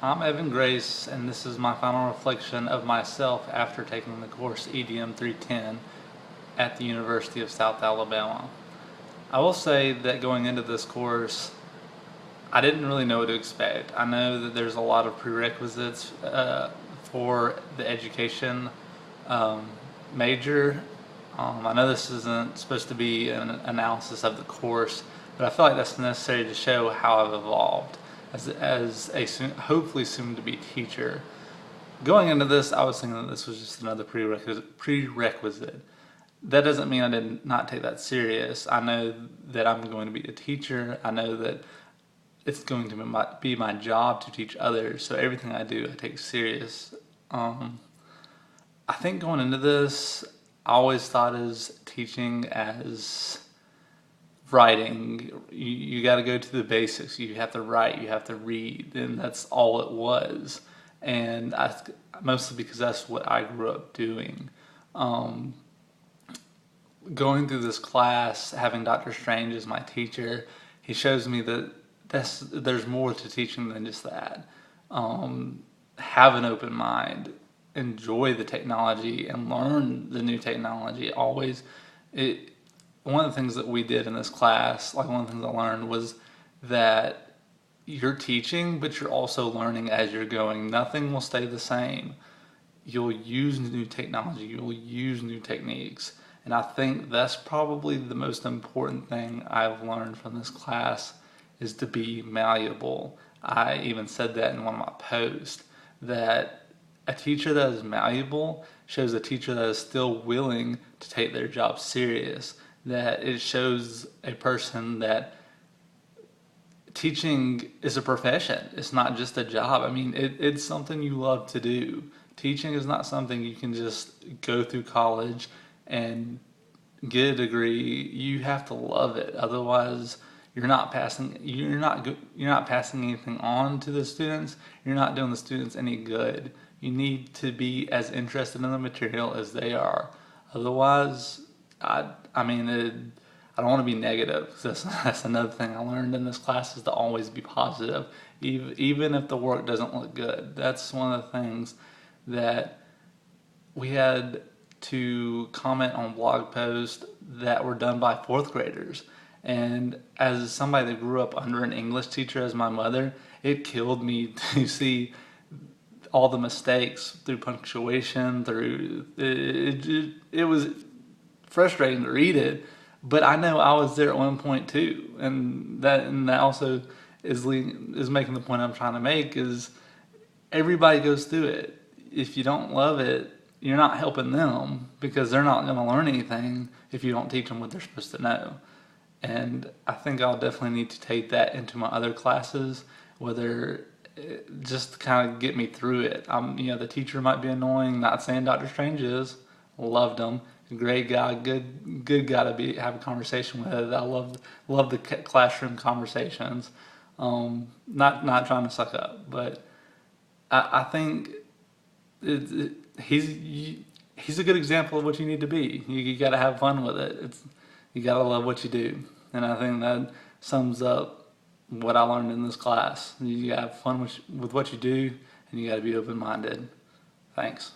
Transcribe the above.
I'm Evan Grace, and this is my final reflection of myself after taking the course EDM 310 at the University of South Alabama. I will say that going into this course, I didn't really know what to expect. I know that there's a lot of prerequisites for the education um, major. I know this isn't supposed to be an analysis of the course, but I feel like that's necessary to show how I've evolved as a hopefully soon-to-be teacher. Going into this, I was thinking that this was just another prerequisite. That doesn't mean I did not take that serious. I know that I'm going to be a teacher. I know that it's going to be my job to teach others. So everything I do, I take serious. I think going into this, I always thought as teaching as writing. You got to go to the basics. You have to write, you have to read, and that's all it was. And mostly because that's what I grew up doing. Going through this class, having Dr. Strange as my teacher, he shows me that there's more to teaching than just that. Have an open mind, enjoy the technology, and learn the new technology. One of the things that we did in this class, like one of the things I learned, was that you're teaching, but you're also learning as you're going. Nothing will stay the same. You'll use new technology, you'll use new techniques. And I think that's probably the most important thing I've learned from this class, is to be malleable. I even said that in one of my posts, that a teacher that is malleable shows a teacher that is still willing to take their job serious. That it shows a person that teaching is a profession. It's not just a job. I mean, it's something you love to do. Teaching is not something you can just go through college and get a degree. You have to love it. Otherwise, you're not passing anything on to the students. You're not doing the students any good. You need to be as interested in the material as they are. Otherwise, I don't want to be negative. That's another thing I learned in this class, is to always be positive, even if the work doesn't look good. That's one of the things that we had to comment on blog posts that were done by fourth graders. And as somebody that grew up under an English teacher as my mother, it killed me to see all the mistakes through punctuation, it was frustrating to read it, but I know I was there at one point too, and that also is making the point I'm trying to make, is everybody goes through it. If you don't love it, you're not helping them, because they're not going to learn anything if you don't teach them what they're supposed to know. And I think I'll definitely need to take that into my other classes, just to kind of get me through it. The teacher might be annoying. Not saying Dr. Strange is. Loved him. Great guy. Good guy to have a conversation with. I love the classroom conversations. Not trying to suck up, but I think he's a good example of what you need to be. You got to have fun with it. You got to love what you do, and I think that sums up what I learned in this class. You got to have fun with what you do, and you got to be open-minded. Thanks.